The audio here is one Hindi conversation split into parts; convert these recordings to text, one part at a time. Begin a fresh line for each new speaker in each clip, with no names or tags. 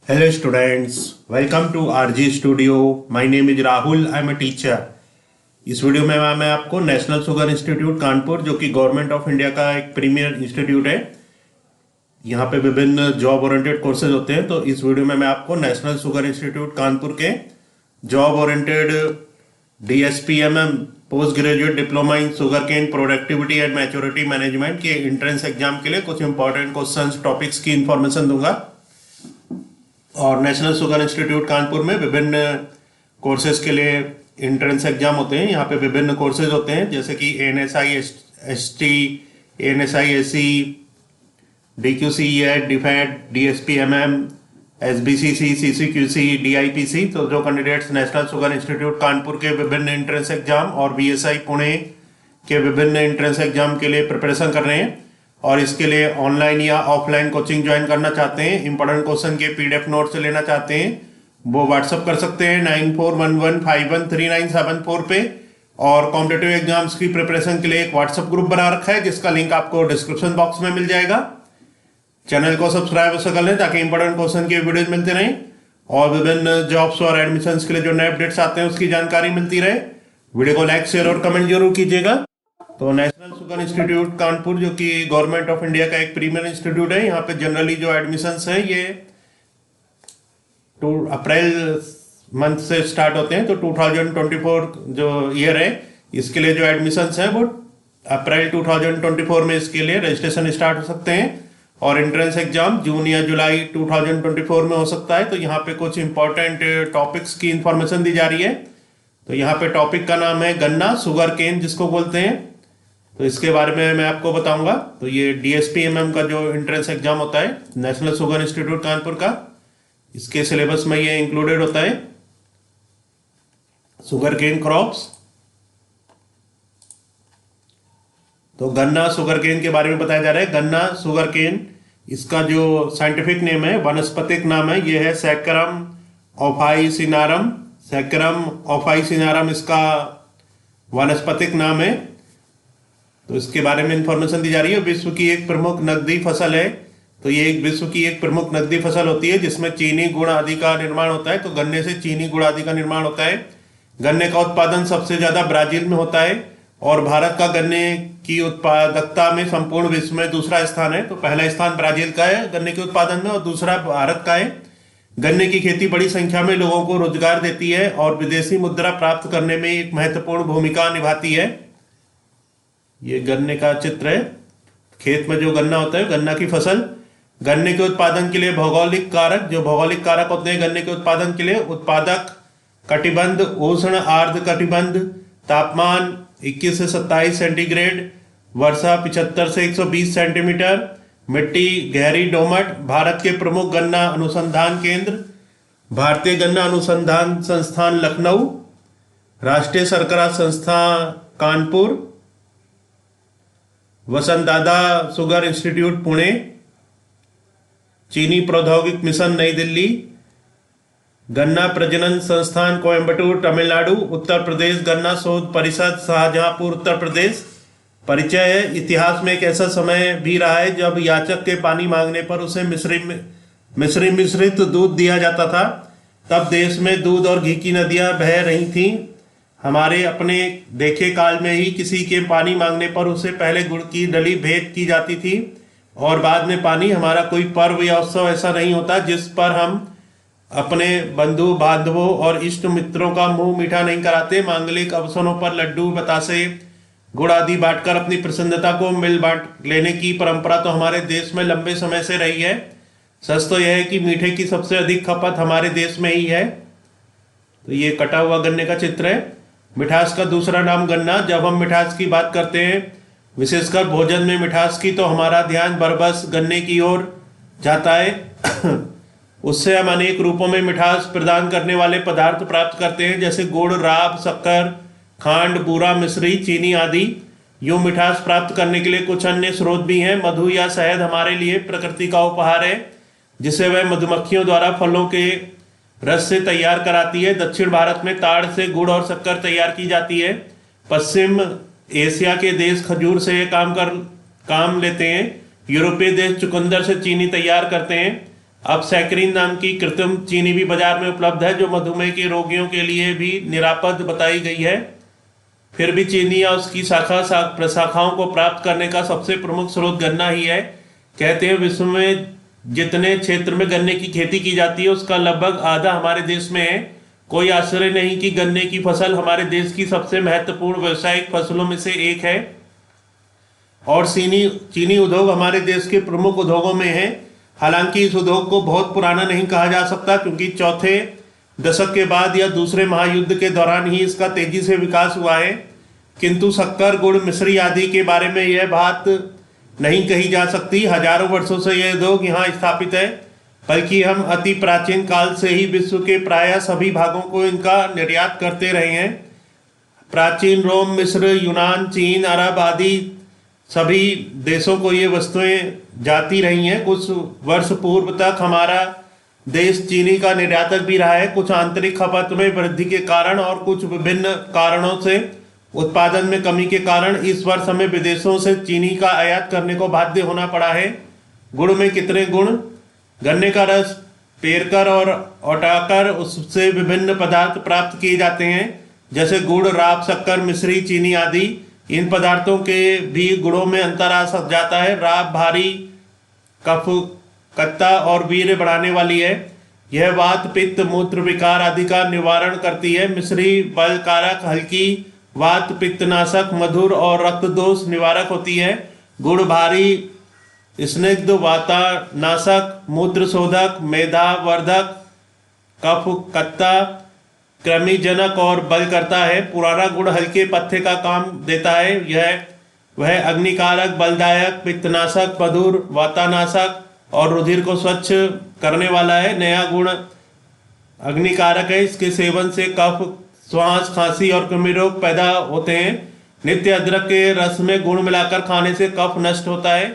Hello students, welcome to RG Studio. My name is Rahul. I am a teacher. इस वीडियो में मैं आपको नेशनल शुगर इंस्टीट्यूट कानपुर, जो कि गवर्नमेंट ऑफ इंडिया का एक प्रीमियर इंस्टीट्यूट है, यहाँ पे विभिन्न जॉब ओरिएंटेड कोर्सेज होते हैं। तो इस वीडियो में मैं आपको नेशनल शुगर इंस्टीट्यूट कानपुर के job oriented DSPMM post graduate diploma in sugar cane productivity and maturity management के एंट्रेंस एग्जाम के लिए कुछ इंपॉर्टेंट क्वेश्चंस टॉपिक्स की इंफॉर्मेशन दूंगा। और नेशनल शुगर इंस्टीट्यूट कानपुर में विभिन्न कोर्सेज के लिए एंट्रेंस एग्जाम होते हैं। यहाँ पे विभिन्न कोर्सेज होते हैं, जैसे कि ANSI ST, ANSI SC, DQC DFED, DSPMM, SBCC, CCQC, DIPC। तो जो candidates national sugar institute Kanpur के विभिन्न एंट्रेंस एग्जाम और BSI पुणे के विभिन्न एंट्रेंस एग्जाम के लिए प्रिपरेशन कर रहे हैं और इसके लिए ऑनलाइन या ऑफलाइन कोचिंग ज्वाइन करना चाहते हैं, इंपॉर्टेंट क्वेश्चन के PDF नोट्स लेना चाहते हैं, वो व्हाट्सअप कर सकते हैं 9411513974 पे। और कॉम्पिटिटिव एग्जाम्स की प्रिपरेशन के लिए एक व्हाट्सएप ग्रुप बना रखा है, जिसका लिंक आपको डिस्क्रिप्शन बॉक्स में मिल जाएगा। चैनल को सब्सक्राइब कर लें ताकि इंपॉर्टेंट क्वेश्चन के वीडियोज मिलते रहें और विभिन्न जॉब्स और एडमिशंस के लिए जो नए अपडेट्स आते हैं उसकी जानकारी मिलती रहे। वीडियो को लाइक, शेयर और कमेंट जरूर कीजिएगा। तो नेशनल शुगर इंस्टीट्यूट कानपुर, जो कि गवर्नमेंट ऑफ इंडिया का एक प्रीमियर इंस्टीट्यूट है, यहाँ पे जनरली जो एडमिशंस हैं ये अप्रैल मंथ से स्टार्ट होते हैं। तो 2024 जो ईयर है, इसके लिए जो एडमिशंस हैं वो अप्रैल 2024 में इसके लिए रजिस्ट्रेशन स्टार्ट हो सकते हैं और एंट्रेंस एग्जाम जून या जुलाई 2024 में हो सकता है। तो यहाँ पे कुछ इंपॉर्टेंट टॉपिक्स की इंफॉर्मेशन दी जा रही है। तो यहाँ पे टॉपिक का नाम है गन्ना, शुगर केन जिसको बोलते हैं, तो इसके बारे में मैं आपको बताऊंगा। तो ये DSPMM का जो एंट्रेंस एग्जाम होता है नेशनल शुगर इंस्टीट्यूट कानपुर का, इसके सिलेबस में ये इंक्लूडेड होता है शुगर केन क्रॉप्स। तो गन्ना शुगर केन के बारे में बताया जा रहा है। गन्ना शुगर केन, इसका जो साइंटिफिक नेम है, वानस्पतिक नाम है, ये है सैकरम ऑफाइसिनारम। सैकरम ऑफाइसिनारम इसका वानस्पतिक नाम है। तो इसके बारे में इंफॉर्मेशन दी जा रही है। विश्व की एक प्रमुख नकदी फसल है। तो ये एक विश्व की एक प्रमुख नकदी फसल होती है जिसमें चीनी गुड़ आदि का निर्माण होता है। तो गन्ने से चीनी गुड़ आदि का निर्माण होता है। गन्ने का उत्पादन सबसे ज्यादा ब्राजील में होता है और भारत का गन्ने की उत्पादकता में संपूर्ण विश्व में दूसरा स्थान है। तो पहला स्थान ब्राजील का है गन्ने के उत्पादन में और दूसरा भारत का है। गन्ने की खेती बड़ी संख्या में लोगों को रोजगार देती है और विदेशी मुद्रा प्राप्त करने में एक महत्वपूर्ण भूमिका निभाती है। ये गन्ने का चित्र है। खेत में जो गन्ना होता है, गन्ना की फसल। गन्ने के उत्पादन के लिए भौगोलिक कारक, जो भौगोलिक कारक होते हैं गन्ने के उत्पादन के लिए, उत्पादक कटिबंध, उष्ण आर्द्र कटिबंध, तापमान 21 से 27 सेंटीग्रेड, वर्षा 75 से 120 सेंटीमीटर, मिट्टी गहरी दोमट। भारत के प्रमुख गन्ना अनुसंधान केंद्र भारतीय गन्ना अनुसंधान संस्थान लखनऊ, राष्ट्रीय शर्करा संस्थान कानपुर, वसंतदादा शुगर इंस्टीट्यूट पुणे, चीनी प्रौद्योगिक मिशन नई दिल्ली, गन्ना प्रजनन संस्थान कोयम्बटूर तमिलनाडु, उत्तर प्रदेश गन्ना शोध परिषद शाहजहांपुर उत्तर प्रदेश। परिचय है, इतिहास में एक ऐसा समय भी रहा है जब याचक के पानी मांगने पर उसे मिश्रित दूध दिया जाता था। तब देश में दूध और घी की नदियां बह रही थीं। हमारे अपने देखे काल में ही किसी के पानी मांगने पर उसे पहले गुड़ की डली भेंट की जाती थी और बाद में पानी। हमारा कोई पर्व या उत्सव ऐसा नहीं होता जिस पर हम अपने बंधु बांधवों और इष्ट मित्रों का मुंह मीठा नहीं कराते। मांगलिक अवसरों पर लड्डू, बतासे, गुड़ आदि बांटकर अपनी प्रसन्नता को मिल बांट लेने की परंपरा तो हमारे देश में लंबे समय से रही है। सच तो यह है कि मीठे की सबसे अधिक खपत हमारे देश में ही है। तो ये कटा हुआ गन्ने का चित्र है। मिठास का दूसरा नाम गन्ना। जब हम मिठास की बात करते हैं, विशेषकर भोजन में मिठास की, तो हमारा ध्यान बरबस गन्ने की ओर जाता है। उससे हम अनेक रूपों में मिठास प्रदान करने वाले पदार्थ प्राप्त करते हैं, जैसे गुड़, राब, शक्कर, खांड, बूरा, मिश्री, चीनी आदि। यूं मिठास प्राप्त करने के लिए कुछ अन्य स्रोत भी हैं। मधु या शहद हमारे लिए प्रकृति का उपहार है, जिसे वह मधुमक्खियों द्वारा फलों के रस से तैयार कराती है। दक्षिण भारत में ताड़ से गुड़ और शक्कर तैयार की जाती है। पश्चिम एशिया के देश खजूर से ये काम लेते हैं। यूरोपीय देश चुकंदर से चीनी तैयार करते हैं। अब सैकरीन नाम की कृत्रिम चीनी भी बाजार में उपलब्ध है, जो मधुमेह के रोगियों के लिए भी निरापद बताई गई है। फिर भी चीनी या उसकी प्रशाखाओं को प्राप्त करने का सबसे प्रमुख स्रोत गन्ना ही है। कहते हैं विश्व में जितने क्षेत्र में गन्ने की खेती की जाती है उसका लगभग आधा हमारे देश में है। कोई आश्चर्य नहीं कि गन्ने की फसल हमारे देश की सबसे महत्वपूर्ण व्यावसायिक फसलों में से एक है और चीनी उद्योग हमारे देश के प्रमुख उद्योगों में है। हालांकि इस उद्योग को बहुत पुराना नहीं कहा जा सकता, क्योंकि चौथे दशक के बाद या दूसरे महायुद्ध के दौरान ही इसका तेजी से विकास हुआ है। किंतु शक्कर, गुड़, मिश्री आदि के बारे में यह बात नहीं कही जा सकती। हजारों वर्षों से यह उद्योग यहाँ स्थापित है, बल्कि हम अति प्राचीन काल से ही विश्व के प्रायः सभी भागों को इनका निर्यात करते रहे हैं। प्राचीन रोम, मिस्र, यूनान, चीन, अरब आदि सभी देशों को ये वस्तुएं जाती रही हैं। कुछ वर्ष पूर्व तक हमारा देश चीनी का निर्यातक भी रहा है। कुछ आंतरिक खपत में वृद्धि के कारण और कुछ विभिन्न कारणों से उत्पादन में कमी के कारण इस वर्ष हमें विदेशों से चीनी का आयात करने को बाध्य होना पड़ा है। गुड़ में कितने गुण? गन्ने का रस पेरकर और औटाकर उससे विभिन्न पदार्थ प्राप्त किए जाते हैं, जैसे गुड़, राब, शक्कर, मिश्री, चीनी आदि। इन पदार्थों के भी गुणों में अंतर आ सक जाता है। राब भारी, कफ, कत्ता और वीर्य बढ़ाने वाली है। यह वात, पित्त, मूत्र विकार आदि का निवारण करती है। मिश्री बल कारक, हल्की, वात पित्तनाशक, मधुर और रक्त दोष निवारक होती है। गुड़ भारी, स्निग्ध, वातानाशक, मूत्र शोधक, मेधावर्धक, कफ, कत्ता, कृमिजनक और बल करता है। पुराना गुड़ हल्के पत्थे का काम देता है। वह अग्निकारक, बलदायक, पित्तनाशक, मधुर, वातानाशक और रुधिर को स्वच्छ करने वाला है। नया गुड़ अग्निकारक है। इसके सेवन से कफ, श्वास, खांसी और कृमि रोग पैदा होते हैं। नित्य अदरक के रस में गुड़ मिलाकर खाने से कफ नष्ट होता है।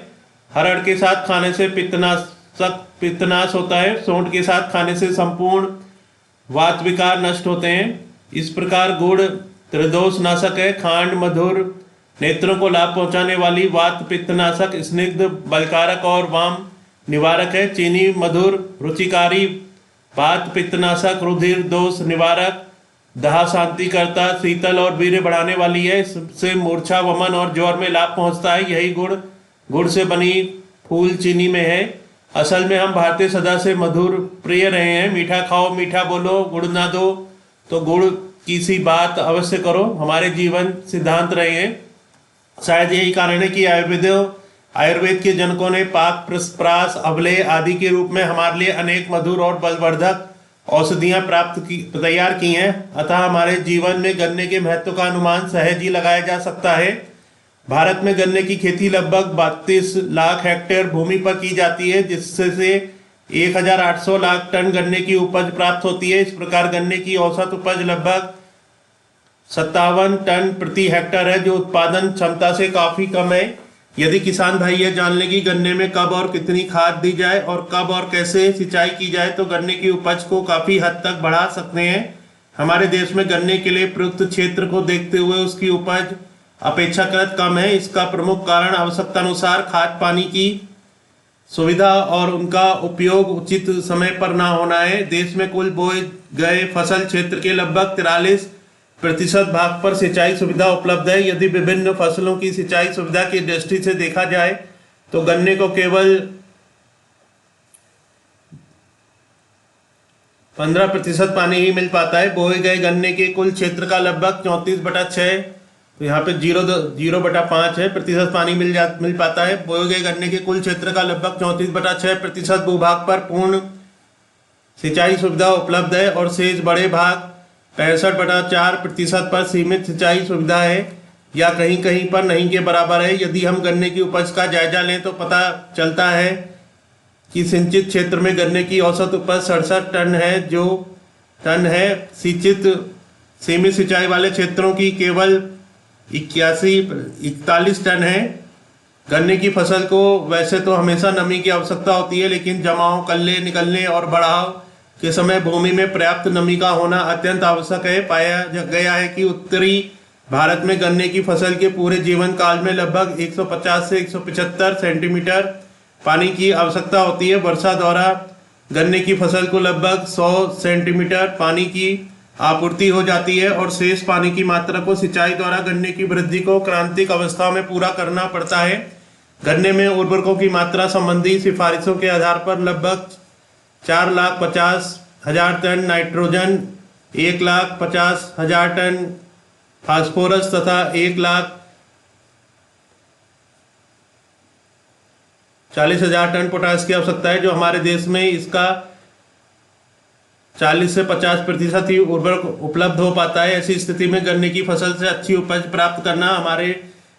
हरड़ के साथ खाने से पित्तनाश होता है। सौंठ के साथ खाने से संपूर्ण वात विकार नष्ट होते हैं। इस प्रकार गुड़ त्रिदोष नाशक है। खांड मधुर, नेत्रों को लाभ पहुंचाने वाली, वात पित्तनाशक, स्निग्ध, बलकारक और वाम निवारक है। चीनी मधुर, रुचिकारी, वात पित्तनाशक, रुधिर दोष निवारक, दाह शांति करता, शीतल और वीर्य बढ़ाने वाली है। इससे मूर्छा, वमन और ज्वर में लाभ पहुंचता है। यही गुड़ से बनी फूल चीनी में है। असल में हम भारतीय सदा से मधुर प्रिय रहे हैं। मीठा खाओ, मीठा बोलो, गुड़ ना दो तो गुड़ की सी बात अवश्य करो, हमारे जीवन सिद्धांत रहे हैं। शायद यही कारण है कि आयुर्वेद के जनकों ने पाक, प्रास, अवले आदि के रूप में हमारे लिए अनेक मधुर और बलवर्धक औषधियाँ तैयार की हैं। अतः हमारे जीवन में गन्ने के महत्व का अनुमान सहज ही लगाया जा सकता है। भारत में गन्ने की खेती लगभग 32 लाख हेक्टेयर भूमि पर की जाती है, जिससे 1800 लाख टन गन्ने की उपज प्राप्त होती है। इस प्रकार गन्ने की औसत उपज लगभग 57 टन प्रति हेक्टेयर है, जो उत्पादन क्षमता से काफी कम है। यदि किसान भाई यह जान ले कि गन्ने में कब और कितनी खाद दी जाए और कब और कैसे सिंचाई की जाए तो गन्ने की उपज को काफी हद तक बढ़ा सकते हैं। हमारे देश में गन्ने के लिए प्रयुक्त क्षेत्र को देखते हुए उसकी उपज अपेक्षाकृत कम है। इसका प्रमुख कारण आवश्यकता अनुसार खाद पानी की सुविधा और उनका उपयोग उचित समय पर ना होना है। देश में कुल बोए गए फसल क्षेत्र के लगभग 43% भाग पर सिंचाई सुविधा उपलब्ध है। यदि विभिन्न फसलों की सिंचाई सुविधा की दृष्टि से देखा जाए तो गन्ने को केवल 15% पानी ही मिल पाता है। बोए गए गन्ने के कुल क्षेत्र का लगभग 34/6, तो यहाँ पे 0.5 है प्रतिशत पानी मिल पाता है। बोए गए गन्ने के कुल क्षेत्र का लगभग 34/6% भूभाग पर पूर्ण सिंचाई सुविधा उपलब्ध है और शेष बड़े भाग 65.4% पर सीमित सिंचाई सुविधा है या कहीं कहीं पर नहीं के बराबर है। यदि हम गन्ने की उपज का जायजा लें तो पता चलता है कि सिंचित क्षेत्र में गन्ने की औसत उपज 67 टन है। सीमित सिंचाई वाले क्षेत्रों की केवल 41 टन है। गन्ने की फसल को वैसे तो हमेशा नमी की आवश्यकता होती है, लेकिन जमाव, कल्ले निकलने और बढ़ाव के समय भूमि में पर्याप्त नमी का होना अत्यंत आवश्यक है। पाया गया है कि उत्तरी भारत में गन्ने की फसल के पूरे जीवन काल में लगभग 150 से 175 सेंटीमीटर पानी की आवश्यकता होती है। वर्षा द्वारा गन्ने की फसल को लगभग 100 सेंटीमीटर पानी की आपूर्ति हो जाती है और शेष पानी की मात्रा को सिंचाई द्वारा गन्ने की वृद्धि को क्रांतिक अवस्था में पूरा करना पड़ता है। गन्ने में उर्वरकों की मात्रा संबंधी सिफारिशों के आधार पर लगभग 4,50,000 टन नाइट्रोजन, 1,50,000 टन फास्फोरस तथा 1,40,000 टन पोटास की आवश्यकता है, जो हमारे देश में इसका 40 से 50% ही उर्वरक उपलब्ध हो पाता है। ऐसी स्थिति में गन्ने की फसल से अच्छी उपज प्राप्त करना हमारे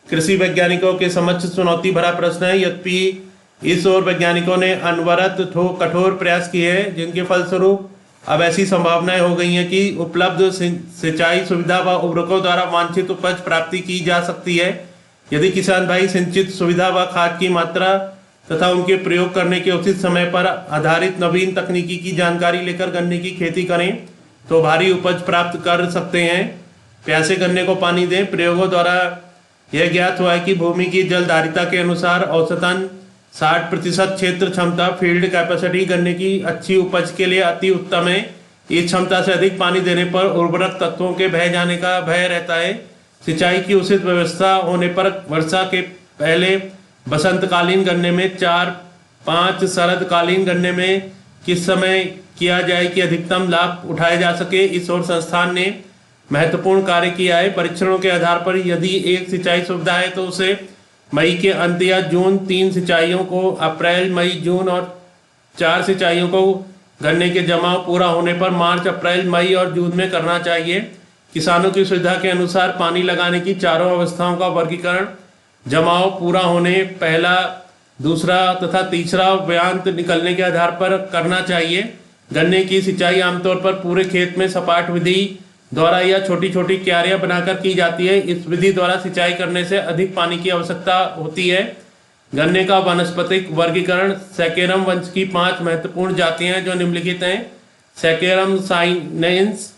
कृषि वैज्ञानिकों के समक्ष चुनौती भरा प्रश्न है। यद्यपि इस ओर वैज्ञानिकों ने अनवरत कठोर प्रयास किए हैं, जिनके फलस्वरूप अब ऐसी संभावनाएं हो गई हैं कि उपलब्ध सिंचाई सुविधा व उर्वरकों द्वारा वांछित उपज प्राप्ति की जा सकती है। यदि किसान भाई सिंचित सुविधा व खाद की मात्रा तथा उनके प्रयोग करने के उचित समय पर आधारित नवीन तकनीकी की जानकारी लेकर गन्ने की खेती करें तो भारी उपज प्राप्त कर सकते हैं। प्यासे गन्ने को पानी दें। प्रयोगों द्वारा यह ज्ञात हुआ है कि भूमि की जलधारिता के अनुसार औसतन 60% क्षेत्र क्षमता फील्ड कैपेसिटी गन्ने की अच्छी उपज के लिए अति उत्तम है। इस क्षमता से अधिक पानी देने पर उर्वरक तत्वों के बह जाने का भय रहता है। सिंचाई की उचित व्यवस्था होने पर वर्षा के पहले बसंतकालीन गन्ने में 4-5, शरदकालीन गन्ने में किस समय किया जाए कि अधिकतम लाभ उठाया जा सके, इस ओर संस्थान ने महत्वपूर्ण कार्य किया है। परीक्षणों के आधार पर यदि एक सिंचाई सुविधा है तो उसे मई के अंत या जून, 3 सिंचाइयों को अप्रैल, मई, जून और 4 सिंचाइयों को गन्ने के जमाव पूरा होने पर मार्च, अप्रैल, मई और जून में करना चाहिए। किसानों की सुविधा के अनुसार पानी लगाने की चारों अवस्थाओं का वर्गीकरण जमाव पूरा होने, पहला, दूसरा तथा तीसरा व्यांत निकलने के आधार पर करना चाहिए। गन्ने की सिंचाई आमतौर पर पूरे खेत में सपाट विधि द्वारा या छोटी छोटी क्यारियां बनाकर की जाती है। इस विधि द्वारा सिंचाई करने से अधिक पानी की आवश्यकता होती है। गन्ने का वानस्पतिक वर्गीकरण। सैकेरम वंश की 5 महत्वपूर्ण जातियां जो निम्नलिखित हैं। सैकेरम साइनेंस,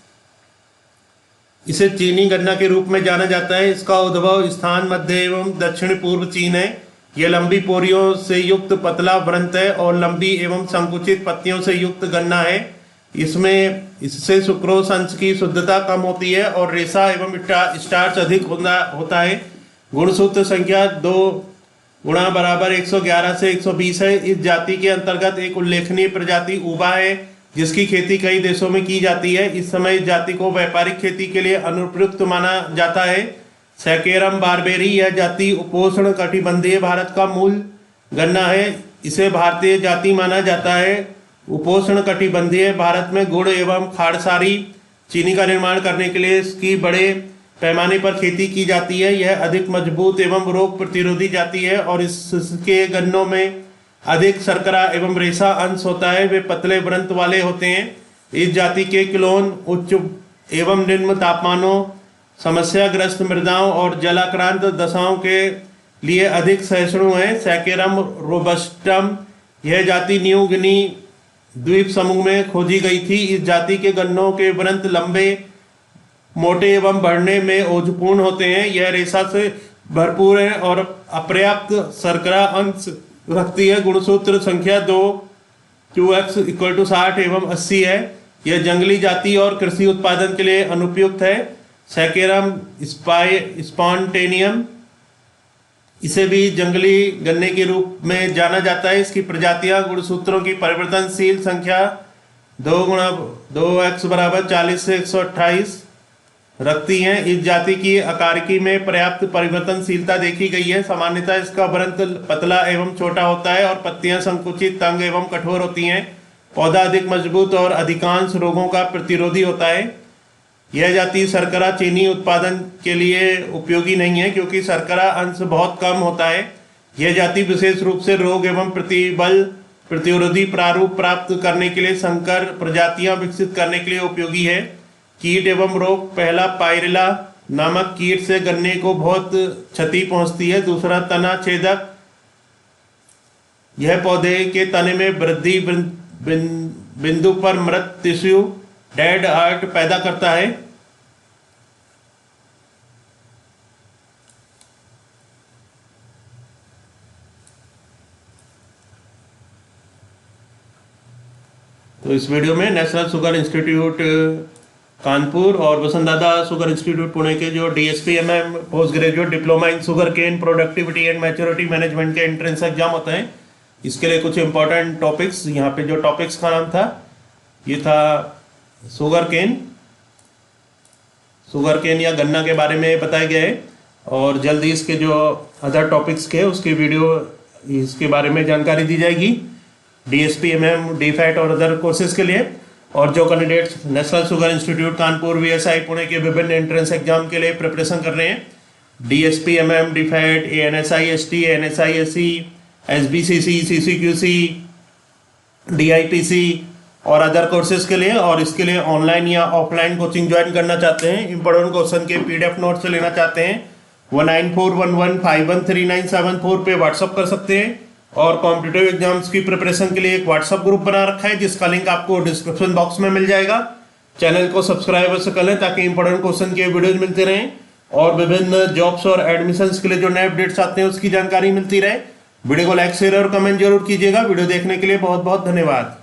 इसे चीनी गन्ना के रूप में जाना जाता है। इसका उद्भव स्थान मध्य एवं दक्षिण पूर्व चीन है। यह लंबी पोरियों से युक्त पतला व्रंत है और लंबी एवं संकुचित पत्तियों से युक्त गन्ना है। इससे सुक्रोज अंश की शुद्धता कम होती है और रेशा एवं स्टार्च अधिक होता है। गुणसूत्र संख्या 2 गुणा बराबर 111 से 120 है। इस जाति के अंतर्गत एक उल्लेखनीय प्रजाति ऊबा है, जिसकी खेती कई देशों में की जाती है। इस समय इस जाति को व्यापारिक खेती के लिए अनुपयुक्त माना जाता है। सैकेरम बारबेरी, यह जाति उपोष्ण कटिबंधीय भारत का मूल गन्ना है। इसे भारतीय जाति माना जाता है। उपोष्ण कटिबंधीय भारत में गुड़ एवं खाड़सारी चीनी का निर्माण करने के लिए इसकी बड़े पैमाने पर खेती की जाती है। यह अधिक मजबूत एवं रोग प्रतिरोधी जाति है और इसके गन्नों में अधिक शर्करा एवं रेशा अंश होता है। वे पतले व्रंत वाले होते हैं। इस जाति के क्लोन उच्च एवं निम्न तापमानों, समस्याग्रस्त मृदाओं और जलाक्रांत दशाओं के लिए अधिक सहिष्णु है। सैकेरम रोबस्टम, यह जाति न्यू गिनी द्वीप समूह में खोजी गई थी। इस जाति के गन्नों के व्रंत लंबे, मोटे एवं बढ़ने में ओजपूर्ण होते हैं। यह रेशा से भरपूर है और अपर्याप्त शर्करा अंश रखती है। गुणसूत्र संख्या 2 2x = 60 एवं 80 है। यह जंगली जाति और कृषि उत्पादन के लिए अनुपयुक्त है। सैकेरम स्पॉन्टेनियम, इसे भी जंगली गन्ने के रूप में जाना जाता है। इसकी प्रजातियां गुणसूत्रों की परिवर्तनशील संख्या 2x = 40 से 128 रखती हैं। इस जाति की आकारिकी में पर्याप्त परिवर्तनशीलता देखी गई है। सामान्यतः इसका व्रंत पतला एवं छोटा होता है और पत्तियां संकुचित, तंग एवं कठोर होती हैं। पौधा अधिक मजबूत और अधिकांश रोगों का प्रतिरोधी होता है। यह जाति शर्करा चीनी उत्पादन के लिए उपयोगी नहीं है, क्योंकि शर्करा अंश बहुत कम होता है। यह जाति विशेष रूप से रोग एवं प्रतिबल प्रतिरोधी प्रारूप प्राप्त करने के लिए संकर प्रजातियां विकसित करने के लिए उपयोगी है। कीट एवं रोग। पहला, पायरिला नामक कीट से गन्ने को बहुत क्षति पहुंचती है। दूसरा, तना छेदक, यह पौधे के तने में वृद्धि बिंदु पर मृत टिश्यू डेड आर्ट पैदा करता है। तो इस वीडियो में नेशनल शुगर इंस्टीट्यूट कानपुर और वसंतदादा शुगर इंस्टीट्यूट पुणे के जो DSPMM post graduate diploma in sugar cane productivity and maturity management के एंट्रेंस एग्जाम होते हैं, इसके लिए कुछ इंपॉर्टेंट टॉपिक्स, यहाँ पे जो टॉपिक्स का नाम था ये था शुगर केन या गन्ना के बारे में बताया गया है। और जल्दी इसके जो अदर टॉपिक्स के उसकी वीडियो इसके बारे में जानकारी दी जाएगी DSPMM, DFAT और अदर कोर्सेज के लिए। और जो candidates national sugar institute Kanpur VSI Pune के विभिन्न एंट्रेंस एग्जाम के लिए प्रिपरेशन कर रहे हैं, DSPMM, DFAT, ANSI ST, ANSI SE, SBCC, CCQC, DIPC और अदर कोर्सेज के लिए, और इसके लिए ऑनलाइन या ऑफलाइन कोचिंग ज्वाइन करना चाहते हैं, इंपॉर्टेंट क्वेश्चन के PDF नोट्स लेना चाहते हैं, 1941151397 पे व्हाट्सअप कर सकते हैं। और कॉम्पिटिटिव एग्जाम्स की प्रिपरेशन के लिए एक व्हाट्सअप ग्रुप बना रखा है जिसका लिंक आपको डिस्क्रिप्शन बॉक्स में मिल जाएगा। चैनल को सब्सक्राइब अवश्य कर लें ताकि इंपॉर्टेंट क्वेश्चन के वीडियोज मिलते रहें और विभिन्न जॉब्स और एडमिशंस के लिए जो नए अपडेट्स आते हैं उसकी जानकारी मिलती रहे। वीडियो को लाइक, शेयर और कमेंट जरूर कीजिएगा। वीडियो देखने के लिए बहुत बहुत धन्यवाद।